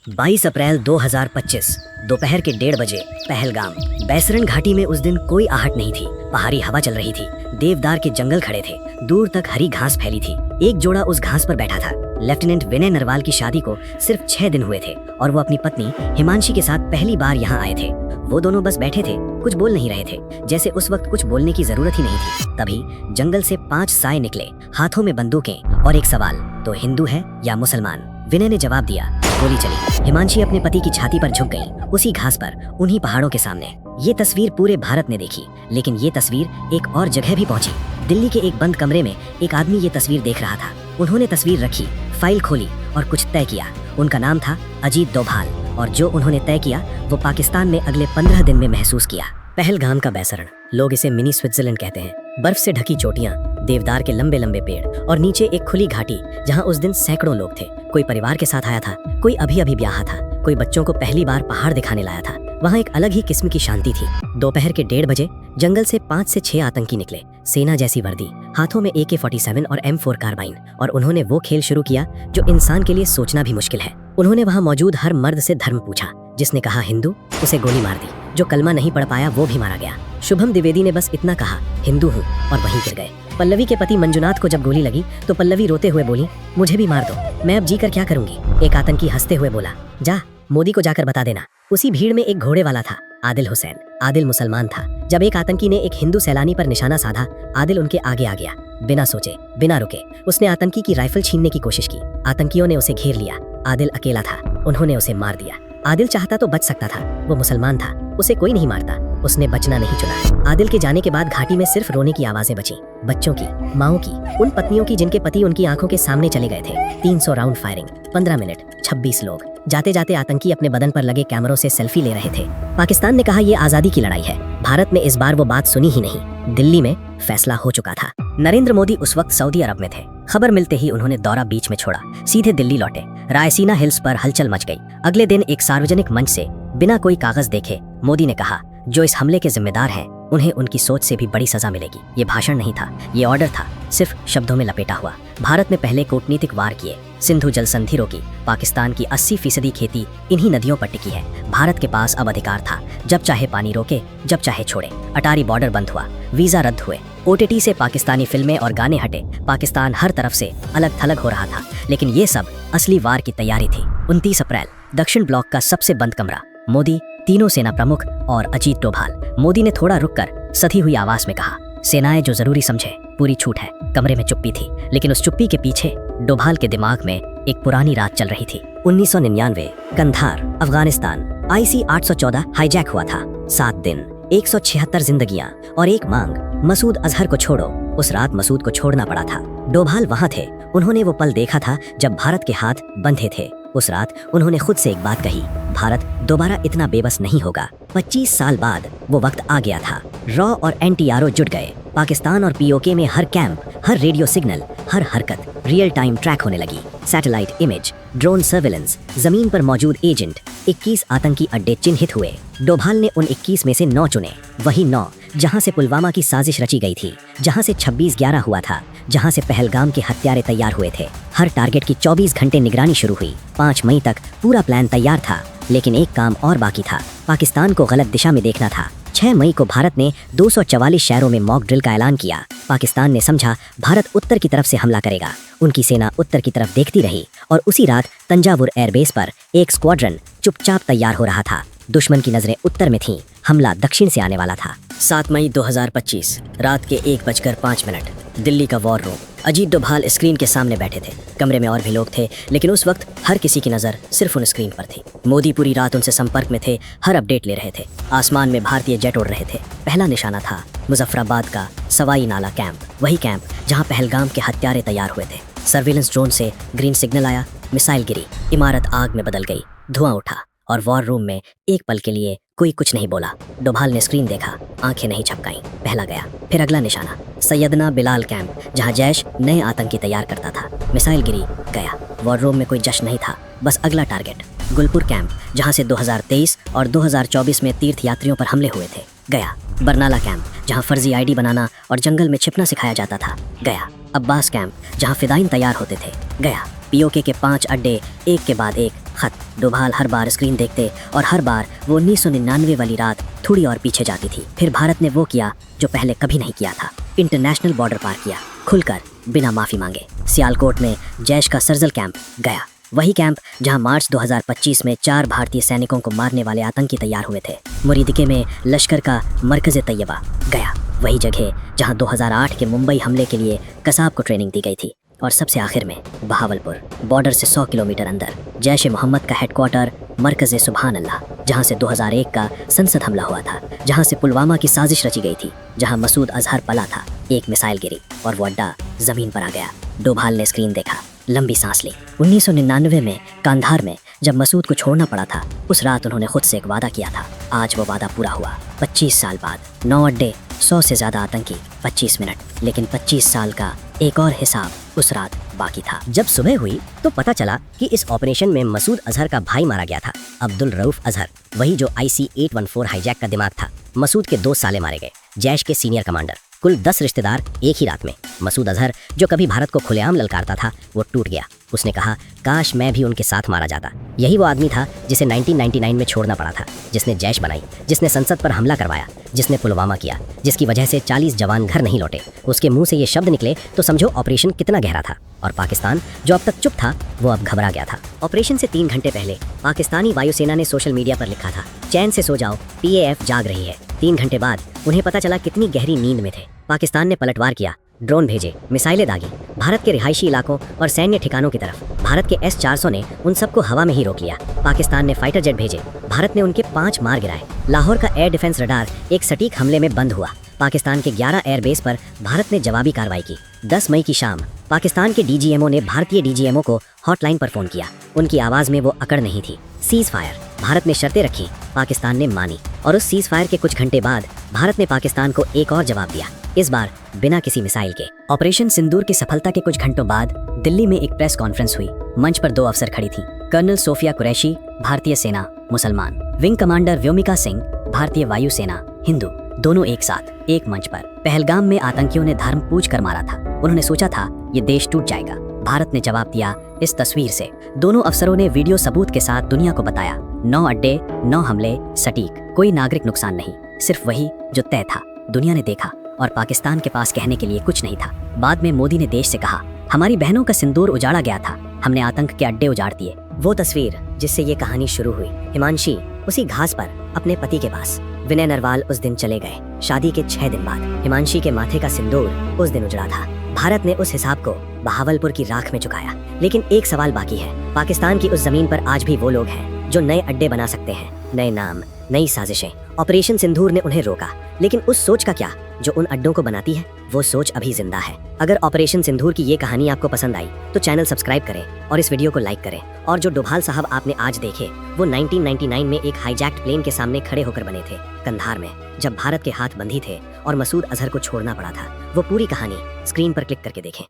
22 अप्रैल 2025 दोपहर के 1:30 बजे पहलगाम। बैसरन घाटी में उस दिन कोई आहट नहीं थी। पहाड़ी हवा चल रही थी, देवदार के जंगल खड़े थे, दूर तक हरी घास फैली थी। एक जोड़ा उस घास पर बैठा था। लेफ्टिनेंट विनय नरवाल की शादी को सिर्फ 6 दिन हुए थे और वो अपनी पत्नी हिमांशी के साथ पहली बार यहाँ आए थे। वो दोनों बस बैठे थे, कुछ बोल नहीं रहे थे, जैसे उस वक्त कुछ बोलने की जरूरत ही नहीं थी। तभी जंगल से 5 साए निकले, हाथों में बंदूकें और एक सवाल, तो हिंदू है या मुसलमान? विनय ने जवाब दिया। गोली चली। हिमांशी अपने पति की छाती पर झुक गई, उसी घास पर, उन्हीं पहाड़ों के सामने। ये तस्वीर पूरे भारत ने देखी, लेकिन ये तस्वीर एक और जगह भी पहुंची। दिल्ली के एक बंद कमरे में एक आदमी ये तस्वीर देख रहा था। उन्होंने तस्वीर रखी, फाइल खोली और कुछ तय किया। उनका नाम था अजीत डोभाल, और जो उन्होंने तय किया वो पाकिस्तान में अगले 15 दिन में महसूस किया। पहलगाम का बैसरण, लोग इसे मिनी स्विट्जरलैंड कहते हैं। बर्फ से ढकी चोटियां, देवदार के लंबे लंबे पेड़ और नीचे एक खुली घाटी जहां उस दिन सैकड़ों लोग थे। कोई परिवार के साथ आया था, कोई अभी अभी ब्याहा था, कोई बच्चों को पहली बार पहाड़ दिखाने लाया था। वहाँ एक अलग ही किस्म की शांति थी। दोपहर के 1:30 बजे जंगल से 5 से 6 आतंकी निकले, सेना जैसी वर्दी, हाथों में AK-47 और M4 कार्बाइन, और उन्होंने वो खेल शुरू किया जो इंसान के लिए सोचना भी मुश्किल है। उन्होंने वहाँ मौजूद हर मर्द से धर्म पूछा। जिसने कहा हिंदू, उसे गोली मार दी। जो कलमा नहीं पढ़ पाया वो भी मारा गया। शुभम द्विवेदी ने बस इतना कहा, हिंदू हूँ, और वहीं गिर गए। पल्लवी के पति मंजुनाथ को जब गोली लगी तो पल्लवी रोते हुए बोली, मुझे भी मार दो, मैं अब जी कर क्या करूंगी। एक आतंकी हंसते हुए बोला, जा मोदी को जाकर बता देना। उसी भीड़ में एक घोड़े वाला था, आदिल हुसैन। आदिल मुसलमान था। जब एक आतंकी ने एक हिंदू सैलानी पर निशाना साधा, आदिल उनके आगे आ गया। बिना सोचे, बिना रुके उसने आतंकी की राइफल छीनने की कोशिश की। आतंकियों ने उसे घेर लिया। आदिल अकेला था, उन्होंने उसे मार दिया। आदिल चाहता तो बच सकता था, वो मुसलमान था, उसे कोई नहीं मारता। उसने बचना नहीं चुना। आदिल के जाने के बाद घाटी में सिर्फ रोने की आवाजें बची, बच्चों की, माओं की, उन पत्नियों की जिनके पति उनकी आंखों के सामने चले गए थे। 300 राउंड फायरिंग, 15 मिनट, 26 लोग। जाते जाते आतंकी अपने बदन पर लगे कैमरों से सेल्फी ले रहे थे। पाकिस्तान ने कहा ये आजादी की लड़ाई है। भारत ने इस बार वो बात सुनी ही नहीं। दिल्ली में फैसला हो चुका था। नरेंद्र मोदी उस वक्त सऊदी अरब में थे। खबर मिलते ही उन्होंने दौरा बीच में छोड़ा, सीधे दिल्ली लौटे। रायसीना हिल्स पर हलचल मच गई। अगले दिन एक सार्वजनिक मंच से बिना कोई कागज देखे मोदी ने कहा, जो इस हमले के जिम्मेदार हैं उन्हें उनकी सोच से भी बड़ी सजा मिलेगी। ये भाषण नहीं था, ये ऑर्डर था, सिर्फ शब्दों में लपेटा हुआ। भारत ने पहले कूटनीतिक वार किए, सिंधु जल संधि रोकी। पाकिस्तान की 80% खेती इन्हीं नदियों पर टिकी है। भारत के पास अब अधिकार था, जब चाहे पानी रोके, जब चाहे छोड़े। अटारी बॉर्डर बंद हुआ, वीजा रद्द हुए, OTT से पाकिस्तानी फिल्में और गाने हटे। पाकिस्तान हर तरफ से अलग थलग हो रहा था, लेकिन ये सब असली वार की तैयारी थी। 29 अप्रैल, दक्षिण ब्लॉक का सबसे बंद कमरा, मोदी, तीनों सेना प्रमुख और अजीत डोभाल। मोदी ने थोड़ा रुककर सधी हुई आवाज में कहा, सेनाएं जो जरूरी समझे, पूरी छूट है। कमरे में चुप्पी थी, लेकिन उस चुप्पी के पीछे डोभाल के दिमाग में एक पुरानी रात चल रही थी। 1999, कंधार, अफगानिस्तान। IC-814 हाईजैक हुआ था। 7 दिन, 176 जिंदगियां और एक मांग, मसूद अजहर को छोड़ो। उस रात मसूद को छोड़ना पड़ा था। डोभाल वहां थे। उन्होंने वो पल देखा था जब भारत के हाथ बंधे थे। उस रात उन्होंने खुद से एक बात कही, भारत दोबारा इतना बेबस नहीं होगा। 25 साल बाद वो वक्त आ गया था। रॉ और NTRO जुट गए। पाकिस्तान और POK में हर कैंप, हर रेडियो सिग्नल, हर हरकत रियल टाइम ट्रैक होने लगी। सैटेलाइट इमेज, ड्रोन सर्विलेंस, जमीन पर मौजूद एजेंट। 21 आतंकी अड्डे चिन्हित हुए। डोभाल ने उन 21 में से 9 चुने, वही 9 जहां से पुलवामा की साजिश रची गई थी, जहां से 26/11 हुआ था, जहां से पहलगाम के हत्यारे तैयार हुए थे। हर टारगेट की 24 घंटे निगरानी शुरू हुई। 5 मई तक पूरा प्लान तैयार था, लेकिन एक काम और बाकी था, पाकिस्तान को गलत दिशा में देखना था। 6 मई को भारत ने 244 शहरों में मॉक ड्रिल का ऐलान किया। पाकिस्तान ने समझा भारत उत्तर की तरफ से हमला करेगा। उनकी सेना उत्तर की तरफ देखती रही, और उसी रात तंजावुर एयरबेस पर एक स्क्वाड्रन चुपचाप तैयार हो रहा था। दुश्मन की नजरें उत्तर में थीं, हमला दक्षिण से आने वाला था। 7 मई 2025, रात के 1:05, दिल्ली का war room. Ajit Doval screen के सामने बैठे थे। कमरे में और भी लोग थे, लेकिन उस वक्त हर किसी की नज़र सिर्फ उन स्क्रीन पर थी। मोदी पूरी रात उनसे संपर्क में थे, हर अपडेट ले रहे थे। आसमान में भारतीय जेट उड़ रहे थे। पहला निशाना था मुजफ्फराबाद का सवाई नाला कैंप, वही कैंप जहां पहलगाम के हत्यारे तैयार हुए थे। सर्विलेंस ड्रोन से ग्रीन सिग्नल आया, मिसाइल गिरी, इमारत आग में बदल गई, धुआं उठा, और वॉर रूम में एक पल के लिए कोई कुछ नहीं बोला। डोभाल ने स्क्रीन देखा, आंखें नहीं झपकाईं। पहला गया, फिर अगला निशाना, सैयदना बिलाल कैंप, जहां जैश नए आतंकी तैयार करता था। मिसाइल गिरी, गया। वॉर रूम में कोई जश्न नहीं था, बस अगला टारगेट, गुलपुर कैंप, जहां से 2023 और 2024 में तीर्थ यात्रियों पर हमले हुए थे। गया। बरनाला कैंप, जहां फर्जी ID बनाना और जंगल में छिपना सिखाया जाता था। गया। अब्बास कैंप, जहां फिदाइन तैयार होते थे। गया। पीओके के 5 अड्डे, एक के बाद एक खत। डोभाल हर बार स्क्रीन देखते और हर बार वो 1999 वाली रात थोड़ी और पीछे जाती थी। फिर भारत ने वो किया जो पहले कभी नहीं किया था, इंटरनेशनल बॉर्डर पार किया, खुलकर, बिना माफी मांगे। सियालकोट में जैश का सर्जिकल कैंप गया, वही कैंप जहां मार्च 2025 में 4 भारतीय सैनिकों को मारने वाले आतंकी तैयार हुए थे। मुरीदिके में लश्कर का मरकज़े तैयबा गया, वही जगह जहां 2008 के मुंबई हमले के लिए कसाब को ट्रेनिंग दी गई थी। और सबसे आखिर में बहावलपुर, बॉर्डर से 100 किलोमीटर अंदर, जैश ए मोहम्मद का हेडक्वार्टर, मरकज़े सुभान अल्लाह, जहां से 2001 का संसद हमला हुआ था, जहां से पुलवामा की साजिश रची गई थी, जहां मसूद अजहर पला था। एक मिसाइल गिरी और वो अड्डा जमीन पर आ गया। डोभाल ने स्क्रीन देखा, लंबी सांस ली। 1999 में कांधार में जब मसूद को छोड़ना पड़ा था, उस रात उन्होंने खुद से एक वादा किया था। आज वो वादा पूरा हुआ। 25 साल बाद 9 अड्डे, 100 से ज्यादा आतंकी, 25 मिनट, लेकिन 25 साल का एक और हिसाब उस रात बाकी था। जब सुबह हुई तो पता चला कि इस ऑपरेशन में मसूद अजहर का भाई मारा गया था, अब्दुल रऊफ अजहर, वही जो IC-814 हाईजैक का दिमाग था। मसूद के 2 साले मारे गए, जैश के सीनियर कमांडर, कुल 10 रिश्तेदार एक ही रात में। मसूद अजहर जो कभी भारत को खुलेआम ललकारता था, वो टूट गया। उसने कहा, काश मैं भी उनके साथ मारा जाता। यही वो आदमी था जिसे 1999 में छोड़ना पड़ा था, जिसने जैश बनाई, जिसने संसद पर हमला करवाया, जिसने पुलवामा किया, जिसकी वजह से 40 जवान घर नहीं लौटे। उसके मुंह से ये शब्द निकले तो समझो ऑपरेशन कितना गहरा था। और पाकिस्तान जो अब तक चुप था, वो अब घबरा गया था। ऑपरेशन से 3 घंटे पहले पाकिस्तानी वायुसेना ने सोशल मीडिया पर लिखा था, चैन से सो जाओ, PAF जाग रही है। 3 घंटे बाद उन्हें पता चला कितनी गहरी नींद में थे। पाकिस्तान ने पलटवार किया, ड्रोन भेजे, मिसाइलें दागी भारत के रिहायशी इलाकों और सैन्य ठिकानों की तरफ। भारत के S-400 ने उन सबको हवा में ही रोक लिया। पाकिस्तान ने फाइटर जेट भेजे, भारत ने उनके 5 मार गिराए। लाहौर का एयर डिफेंस रडार एक सटीक हमले में बंद हुआ। पाकिस्तान के 11 एयरबेस पर भारत ने जवाबी कार्रवाई की। 10 मई की शाम पाकिस्तान के DGMO ने भारतीय DGMO को हॉटलाइन पर फोन किया। उनकी आवाज में वो अकड़ नहीं थी। सीज फायर, भारत ने शर्तें रखी, पाकिस्तान ने मानी। और उस सीज फायर के कुछ घंटे बाद भारत ने पाकिस्तान को एक और जवाब दिया, इस बार बिना किसी मिसाइल के। ऑपरेशन सिंदूर की सफलता के कुछ घंटों बाद दिल्ली में एक प्रेस कॉन्फ्रेंस हुई। मंच पर 2 अफसर खड़ी थी, कर्नल सोफिया कुरैशी, भारतीय सेना, मुसलमान, विंग कमांडर व्योमिका सिंह, भारतीय वायुसेना, हिंदू, दोनों एक साथ एक मंच पर। पहलगाम में आतंकियों ने धर्म पूछ कर मारा था। उन्होंने सोचा था ये देश टूट जाएगा। भारत ने जवाब दिया इस तस्वीर से। दोनों अफसरों ने वीडियो सबूत के साथ दुनिया को बताया, 9 अड्डे, 9 हमले, सटीक, कोई नागरिक नुकसान नहीं, सिर्फ वही जो तय था। दुनिया ने देखा और पाकिस्तान के पास कहने के लिए कुछ नहीं था। बाद में मोदी ने देश से कहा, हमारी बहनों का सिंदूर उजाड़ा गया था, हमने आतंक के अड्डे उजाड़ दिए। वो तस्वीर जिससे ये कहानी शुरू हुई। हिमांशी उसी घास पर अपने पति के पास। विनय नरवाल उस दिन चले गए, शादी के 6 दिन बाद। हिमांशी के माथे का सिंदूर उस दिन उजड़ा था। भारत ने उस हिसाब को बहावलपुर की राख में चुकाया। लेकिन एक सवाल बाकी है, पाकिस्तान की उस जमीन पर आज भी वो लोग हैं जो नए अड्डे बना सकते हैं, नए नाम, नई साजिशें। ऑपरेशन सिंदूर ने उन्हें रोका, लेकिन उस सोच का क्या जो उन अड्डों को बनाती है? वो सोच अभी जिंदा है। अगर ऑपरेशन सिंदूर की ये कहानी आपको पसंद आई तो चैनल सब्सक्राइब करें और इस वीडियो को लाइक करें। और जो डोभाल साहब आपने आज देखे, वो 1999 में एक हाईजैक्ट प्लेन के सामने खड़े होकर बने थे, कंधार में, जब भारत के हाथ बंधी थे और मसूद अजहर को छोड़ना पड़ा था। वो पूरी कहानी स्क्रीन पर क्लिक करके देखें।